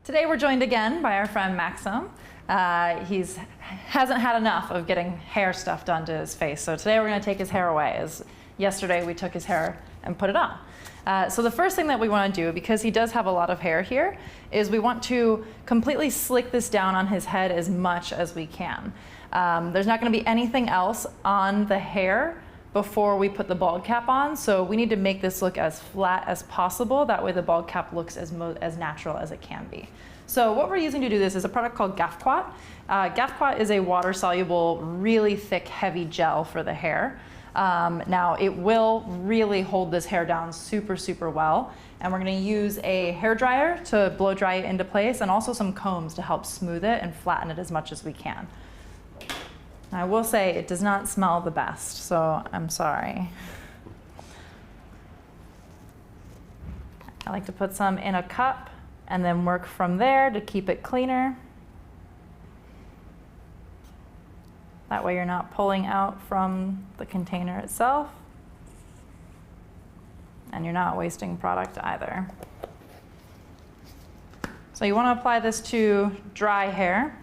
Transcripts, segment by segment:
Today we're joined again by our friend Maxim. He hasn't had enough of getting hair stuff done to his face, so today we're going to take his hair away, as yesterday we took his hair and put it on. So the first thing that we want to do, because he does have a lot of hair here, is we want to completely slick this down on his head as much as we can. There's not going to be anything else on the hair before we put the bald cap on, so we need to make this look as flat as possible. That way the bald cap looks as natural as it can be. So what we're using to do this is a product called Gafquat. Gafquat is a water-soluble, really thick, heavy gel for the hair. Now it will really hold this hair down super, super well. And we're going to use a hair dryer to blow dry it into place, and also some combs to help smooth it and flatten it as much as we can. I will say it does not smell the best, so I'm sorry. I like to put some in a cup and then work from there to keep it cleaner. That way you're not pulling out from the container itself, and you're not wasting product either. So you want to apply this to dry hair.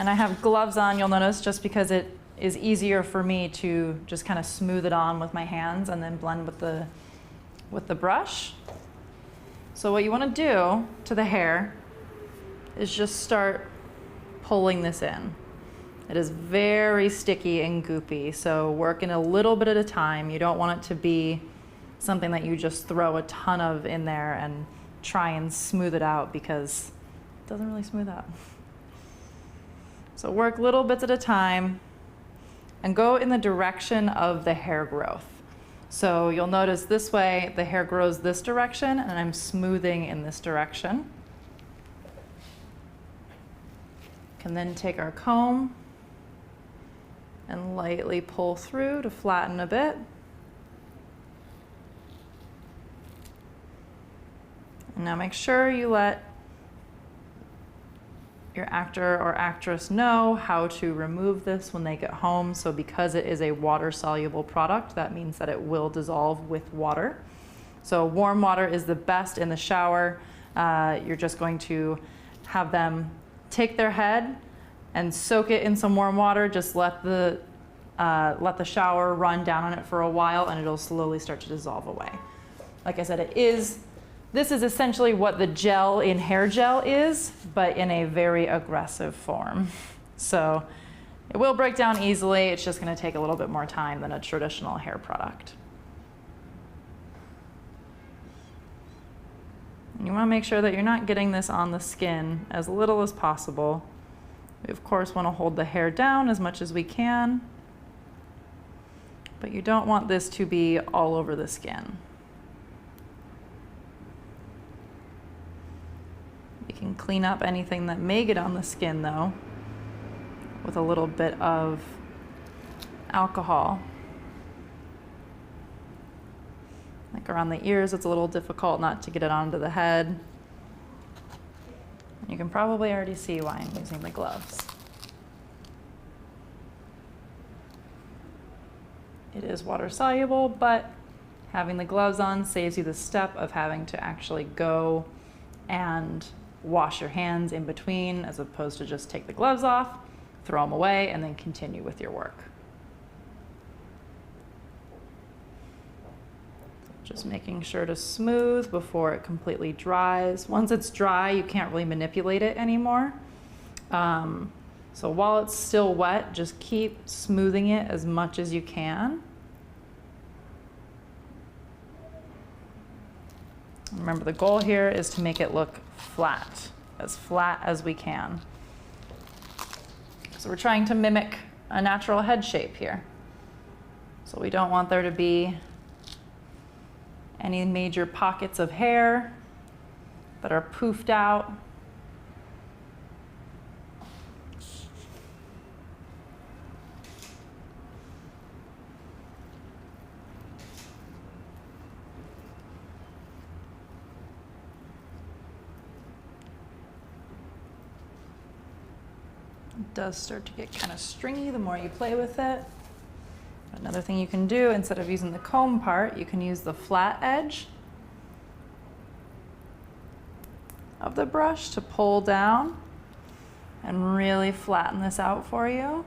And I have gloves on, you'll notice, just because it is easier for me to just kind of smooth it on with my hands and then blend with the brush. So what you want to do to the hair is just start pulling this in. It is very sticky and goopy, so work in a little bit at a time. You don't want it to be something that you just throw a ton of in there and try and smooth it out, because it doesn't really smooth out. So work little bits at a time and go in the direction of the hair growth. So you'll notice this way the hair grows this direction, and I'm smoothing in this direction. Can then take our comb and lightly pull through to flatten a bit. And now make sure you let your actor or actress know how to remove this when they get home. So because it is a water-soluble product, that means that it will dissolve with water. So warm water is the best in the shower. You're just going to have them take their head and soak it in some warm water. Just let the shower run down on it for a while, and it'll slowly start to dissolve away. Like I said, this is essentially what the gel in hair gel is, but in a very aggressive form. So it will break down easily. It's just going to take a little bit more time than a traditional hair product. And you want to make sure that you're not getting this on the skin as little as possible. We of course want to hold the hair down as much as we can, but you don't want this to be all over the skin. You can clean up anything that may get on the skin, though, with a little bit of alcohol. Like around the ears, it's a little difficult not to get it onto the head. You can probably already see why I'm using the gloves. It is water soluble, but having the gloves on saves you the step of having to actually go and wash your hands in between, as opposed to just take the gloves off, throw them away, and then continue with your work. Just making sure to smooth before it completely dries. Once it's dry, you can't really manipulate it anymore. So while it's still wet, just keep smoothing it as much as you can. Remember, the goal here is to make it look flat as we can. So we're trying to mimic a natural head shape here. So we don't want there to be any major pockets of hair that are poofed out. It does start to get kind of stringy the more you play with it. Another thing you can do, instead of using the comb part, you can use the flat edge of the brush to pull down and really flatten this out for you.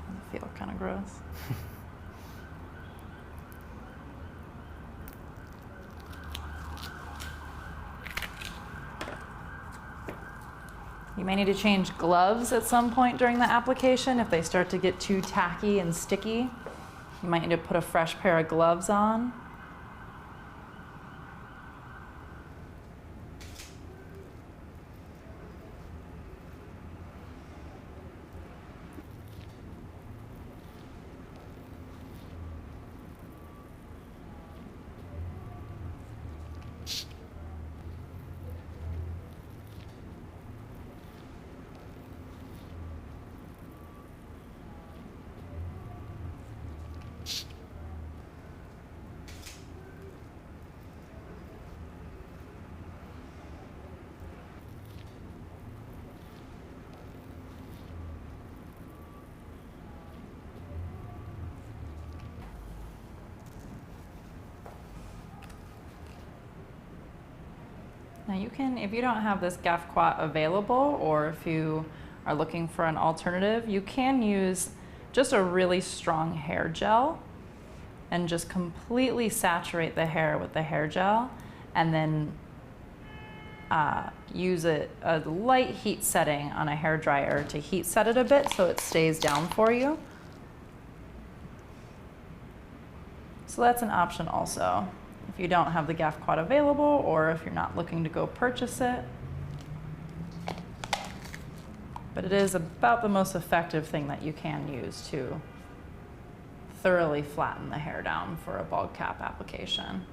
I feel kind of gross. You may need to change gloves at some point during the application. If they start to get too tacky and sticky, you might need to put a fresh pair of gloves on. Now you can, if you don't have this Gafquat available, or if you are looking for an alternative, you can use just a really strong hair gel and just completely saturate the hair with the hair gel, and then use a light heat setting on a hair dryer to heat set it a bit so it stays down for you. So that's an option also, if you don't have the Gafquat available, or if you're not looking to go purchase it. But it is about the most effective thing that you can use to thoroughly flatten the hair down for a bald cap application.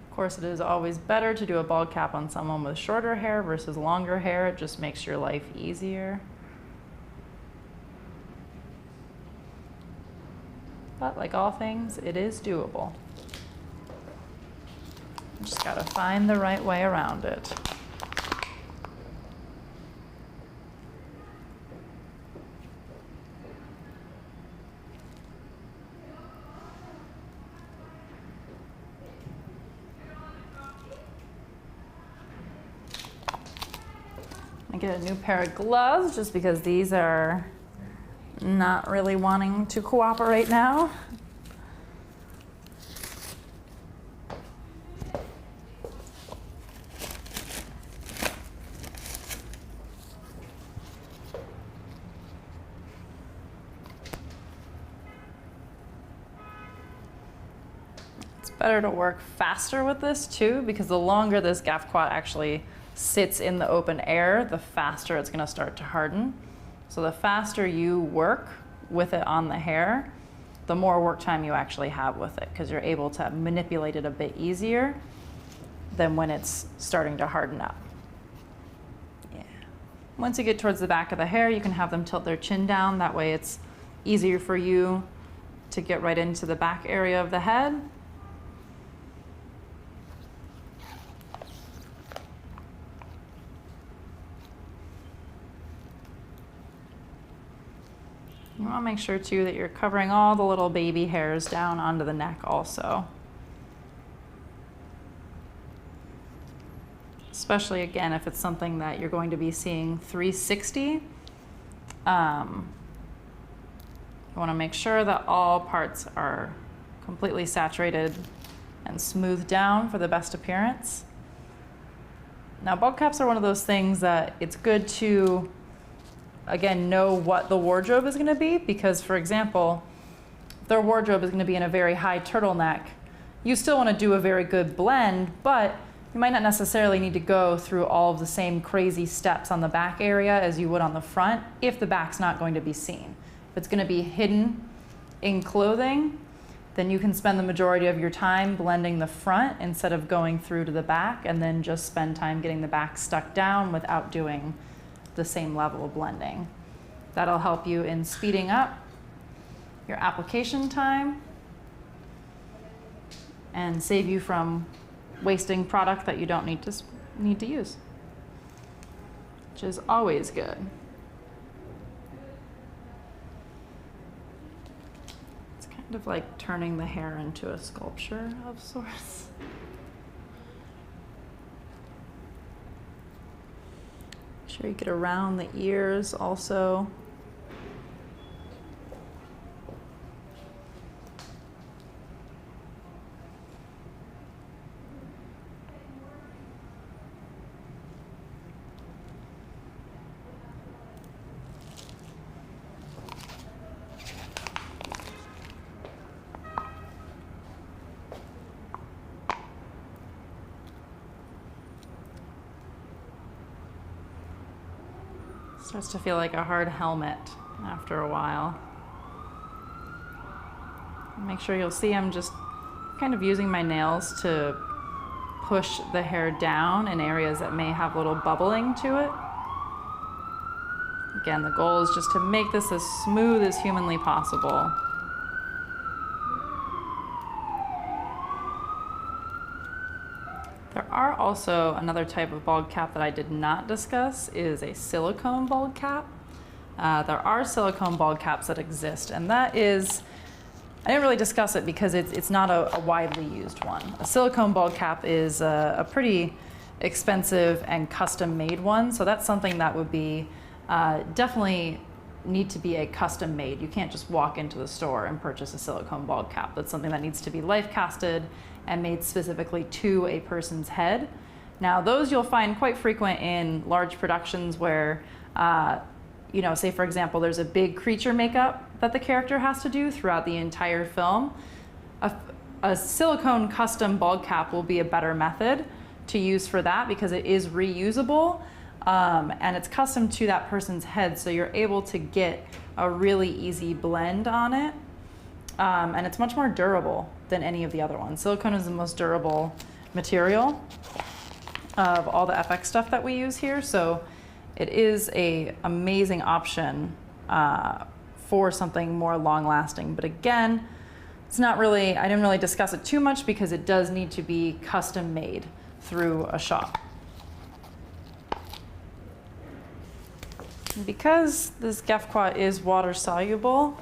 Of course, it is always better to do a bald cap on someone with shorter hair versus longer hair. It just makes your life easier. But like all things, it is doable. You just gotta find the right way around it. I get a new pair of gloves just because these are not really wanting to cooperate now. It's better to work faster with this too, because the longer this Gafquat actually sits in the open air, the faster it's going to start to harden. So the faster you work with it on the hair, the more work time you actually have with it, because you're able to manipulate it a bit easier than when it's starting to harden up. Yeah. Once you get towards the back of the hair, you can have them tilt their chin down. That way it's easier for you to get right into the back area of the head. You want to make sure too that you're covering all the little baby hairs down onto the neck also. Especially again, if it's something that you're going to be seeing 360. You want to make sure that all parts are completely saturated and smoothed down for the best appearance. Now, bald caps are one of those things that it's good to, again, know what the wardrobe is going to be, because, for example, if their wardrobe is going to be in a very high turtleneck, you still want to do a very good blend, but you might not necessarily need to go through all of the same crazy steps on the back area as you would on the front if the back's not going to be seen. If it's going to be hidden in clothing, then you can spend the majority of your time blending the front instead of going through to the back, and then just spend time getting the back stuck down without doing the same level of blending. That'll help you in speeding up your application time and save you from wasting product that you don't need to use, which is always good. It's kind of like turning the hair into a sculpture of sorts. Make sure you get around the ears also. Starts to feel like a hard helmet after a while. Make sure you'll see I'm just kind of using my nails to push the hair down in areas that may have a little bubbling to it. Again, the goal is just to make this as smooth as humanly possible. There are also another type of bald cap that I did not discuss is a silicone bald cap. There are silicone bald caps that exist, and that is, I didn't really discuss it because it's not a widely used one. A silicone bald cap is a pretty expensive and custom made one, so that's something that would be definitely need to be a custom made. You can't just walk into the store and purchase a silicone bald cap. That's something that needs to be life casted and made specifically to a person's head. Now those you'll find quite frequent in large productions where, you know, say for example, there's a big creature makeup that the character has to do throughout the entire film. A silicone custom bald cap will be a better method to use for that because it is reusable and it's custom to that person's head, so you're able to get a really easy blend on it. And it's much more durable than any of the other ones. Silicone is the most durable material of all the FX stuff that we use here, so it is an amazing option for something more long-lasting. But again, it's not really, I didn't really discuss it too much because it does need to be custom made through a shop. And because this Gefqua is water soluble,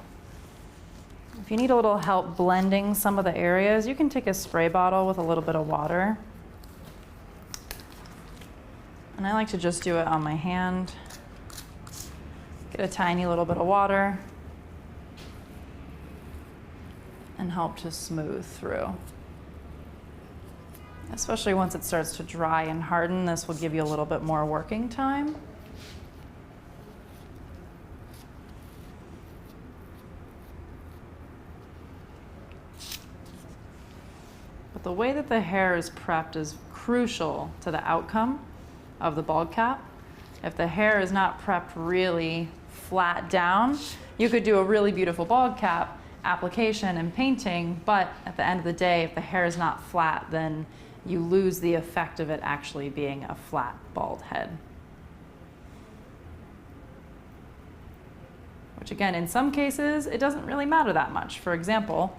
if you need a little help blending some of the areas, you can take a spray bottle with a little bit of water. And I like to just do it on my hand. Get a tiny little bit of water and help to smooth through. Especially once it starts to dry and harden, this will give you a little bit more working time. But the way that the hair is prepped is crucial to the outcome of the bald cap. If the hair is not prepped really flat down, you could do a really beautiful bald cap application and painting, but at the end of the day, if the hair is not flat, then you lose the effect of it actually being a flat bald head. Which again, in some cases, it doesn't really matter that much. For example,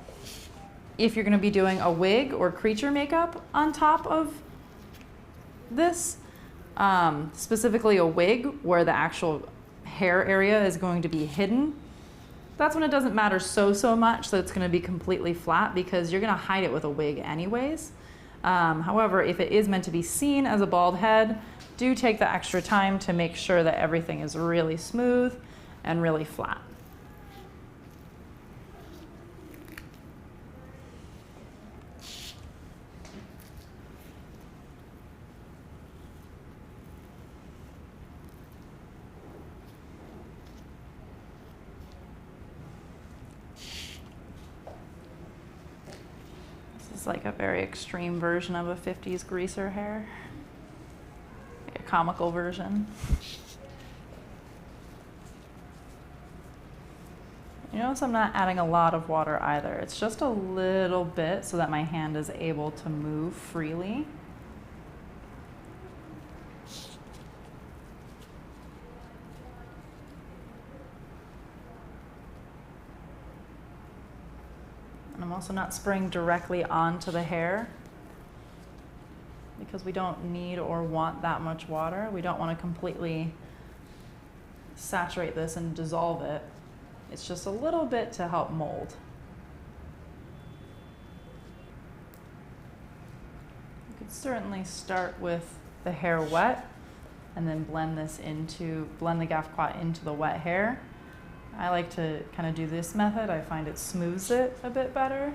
if you're going to be doing a wig or creature makeup on top of this, specifically a wig where the actual hair area is going to be hidden, that's when it doesn't matter so much that it's going to be completely flat because you're going to hide it with a wig anyways. However, if it is meant to be seen as a bald head, do take the extra time to make sure that everything is really smooth and really flat. It's like a very extreme version of a 50s greaser hair, like a comical version. You notice I'm not adding a lot of water either. It's just a little bit so that my hand is able to move freely. I'm also not spraying directly onto the hair because we don't need or want that much water. We don't want to completely saturate this and dissolve it. It's just a little bit to help mold. You could certainly start with the hair wet and then blend the Gafquat into the wet hair. I like to kind of do this method. I find it smooths it a bit better,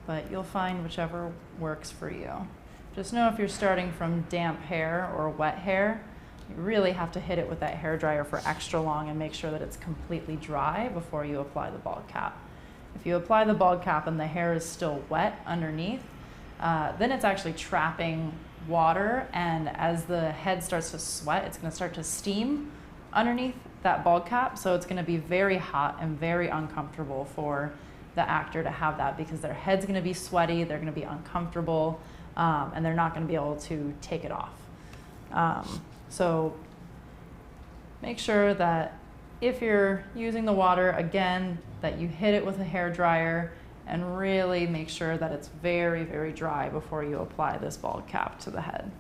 but you'll find whichever works for you. Just know if you're starting from damp hair or wet hair, you really have to hit it with that hair dryer for extra long and make sure that it's completely dry before you apply the bald cap. If you apply the bald cap and the hair is still wet underneath, then it's actually trapping water, and as the head starts to sweat, it's going to start to steam underneath that bald cap, so it's going to be very hot and very uncomfortable for the actor to have that because their head's going to be sweaty, they're going to be uncomfortable, and they're not going to be able to take it off. So make sure that if you're using the water, again, that you hit it with a hair dryer and really make sure that it's very, very dry before you apply this bald cap to the head.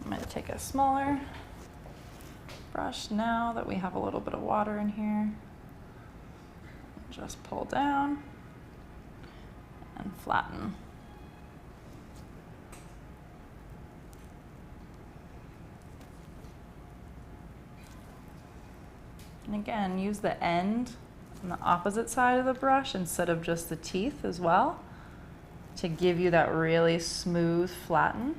I'm going to take a smaller brush now that we have a little bit of water in here. Just pull down and flatten. And again, use the end on the opposite side of the brush instead of just the teeth as well to give you that really smooth flatten.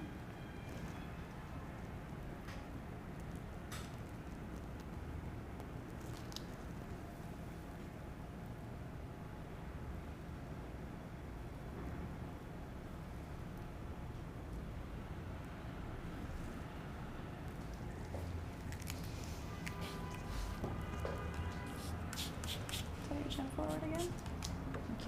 Forward again. Thank you.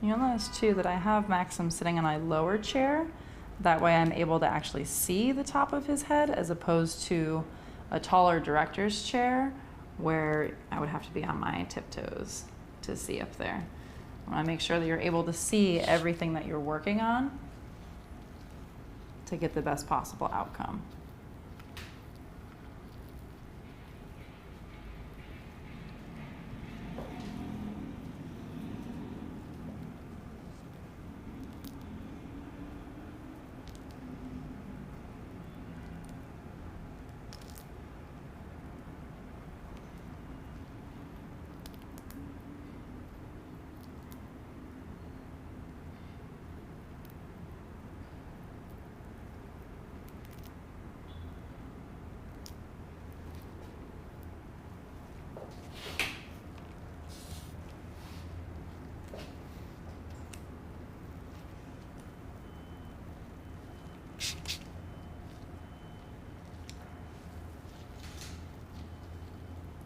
You'll notice too that I have Maxim sitting on a lower chair. That way I'm able to actually see the top of his head as opposed to a taller director's chair where I would have to be on my tiptoes to see up there. I want to make sure that you're able to see everything that you're working on to get the best possible outcome.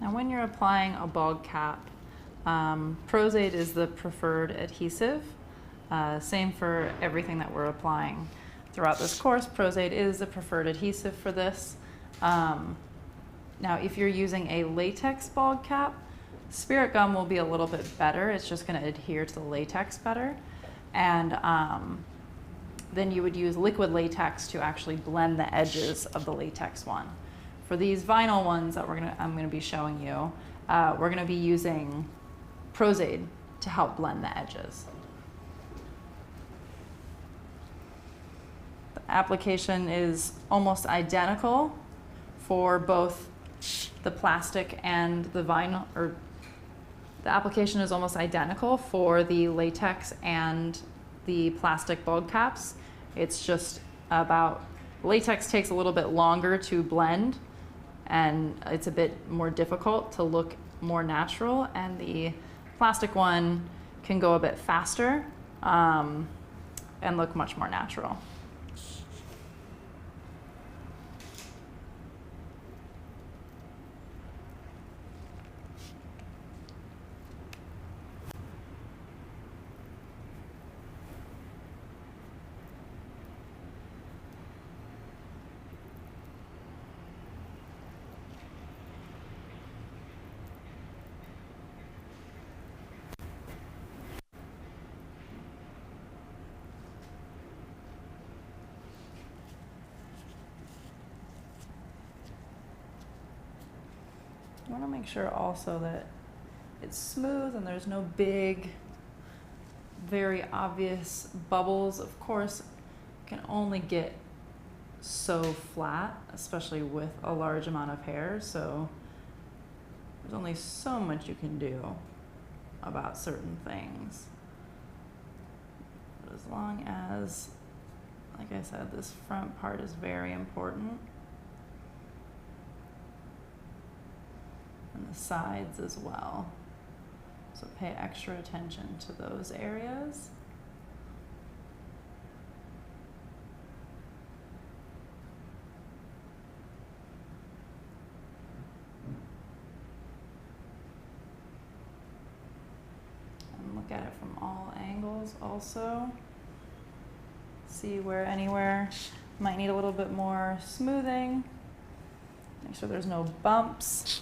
Now when you're applying a bald cap, Pros-Aide is the preferred adhesive. Same for everything that we're applying throughout this course. Pros-Aide is the preferred adhesive for this. Now if you're using a latex bald cap, Spirit Gum will be a little bit better. It's just going to adhere to the latex better. And then you would use liquid latex to actually blend the edges of the latex one. For these vinyl ones that I'm going to be showing you, we're going to be using Pros-Aide to help blend the edges. The application is almost identical for both the plastic and the vinyl, or the application is almost identical for the latex and the plastic bulb caps. It's just about, latex takes a little bit longer to blend and it's a bit more difficult to look more natural, and the plastic one can go a bit faster and look much more natural. You want to make sure also that it's smooth and there's no big, very obvious bubbles. Of course, it can only get so flat, especially with a large amount of hair, so there's only so much you can do about certain things. But as long as, like I said, this front part is very important. And the sides as well. So pay extra attention to those areas. And look at it from all angles also. See where anywhere might need a little bit more smoothing. Make sure there's no bumps.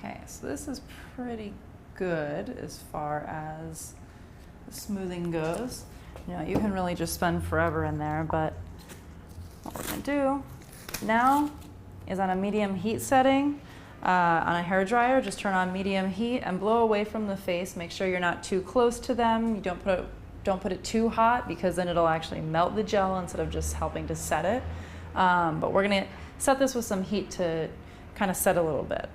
Okay, so this is pretty good as far as the smoothing goes. You know, you can really just spend forever in there, but what we're gonna do now is on a medium heat setting, on a hair dryer, just turn on medium heat and blow away from the face. Make sure you're not too close to them. You don't put it too hot, because then it'll actually melt the gel instead of just helping to set it. But we're gonna set this with some heat to kind of set a little bit.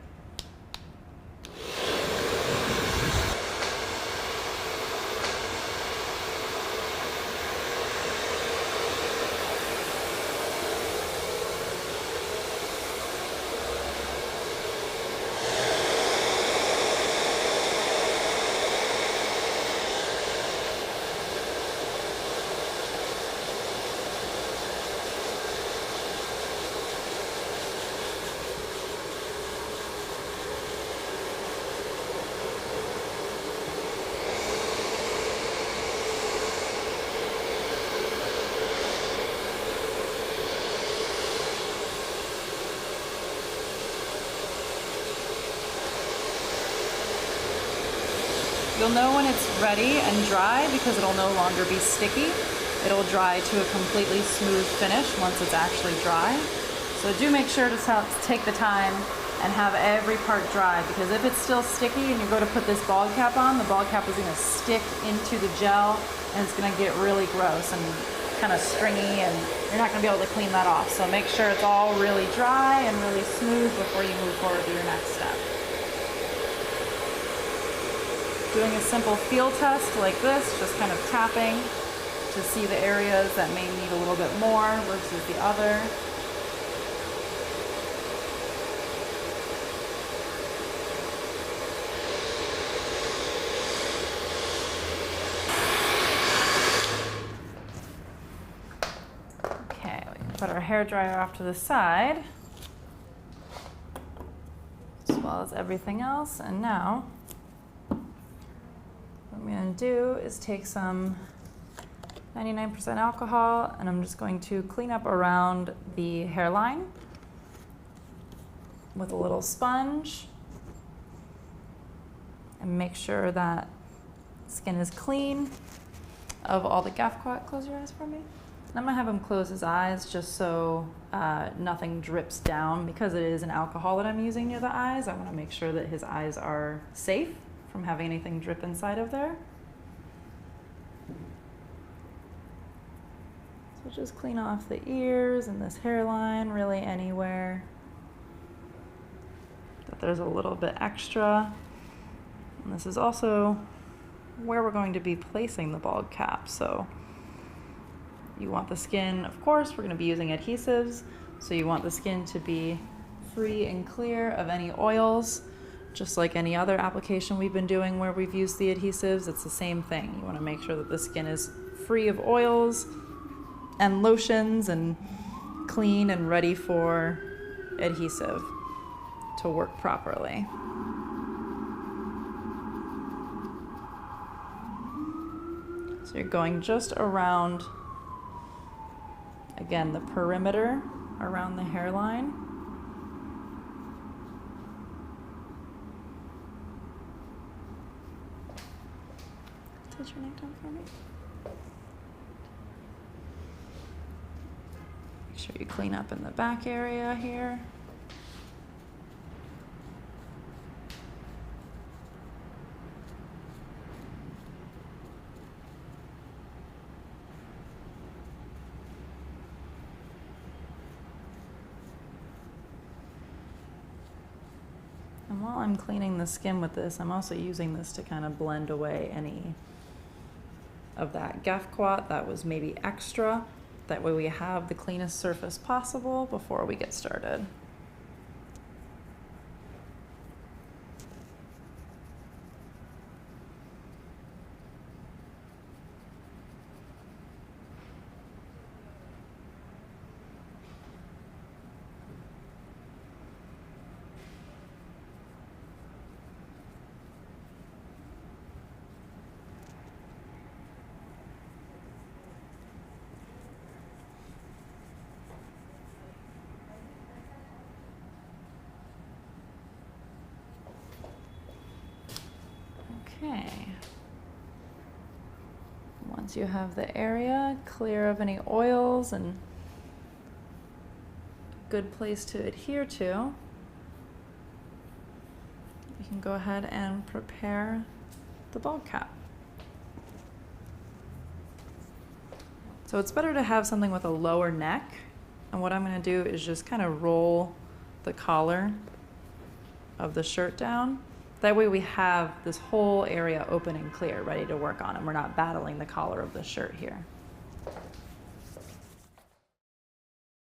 You'll know when it's ready and dry because it'll no longer be sticky. It'll dry to a completely smooth finish once it's actually dry. So do make sure to take the time and have every part dry, because if it's still sticky and you go to put this ball cap on, the ball cap is going to stick into the gel and it's going to get really gross and kind of stringy, and you're not going to be able to clean that off. So make sure it's all really dry and really smooth before you move forward to your next step. Doing a simple feel test like this, just kind of tapping to see the areas that may need a little bit more versus the other. Okay, we can put our hair dryer off to the side, as well as everything else, and now what I'm going to do is take some 99% alcohol, and I'm just going to clean up around the hairline with a little sponge and make sure that skin is clean of all the close your eyes for me, I'm gonna have him close his eyes just so nothing drips down. Because it is an alcohol that I'm using near the eyes, I wanna make sure that his eyes are safe from having anything drip inside of there. So just clean off the ears and this hairline, really anywhere that there's a little bit extra. And this is also where we're going to be placing the bald cap. So you want the skin, of course, we're going to be using adhesives, so you want the skin to be free and clear of any oils, just like any other application we've been doing where we've used the adhesives. It's the same thing. You want to make sure that the skin is free of oils and lotions and clean and ready for adhesive to work properly. So you're going just around, again, the perimeter around the hairline. Touch your neck down for me. Make sure you clean up in the back area here. And while I'm cleaning the skin with this, I'm also using this to kind of blend away any of that gefquat that was maybe extra. That way we have the cleanest surface possible before we get started. Okay. Once you have the area clear of any oils and a good place to adhere to, you can go ahead and prepare the bald cap. So it's better to have something with a lower neck, and what I'm going to do is just kind of roll the collar of the shirt down. That way we have this whole area open and clear, ready to work on, and we're not battling the collar of the shirt here.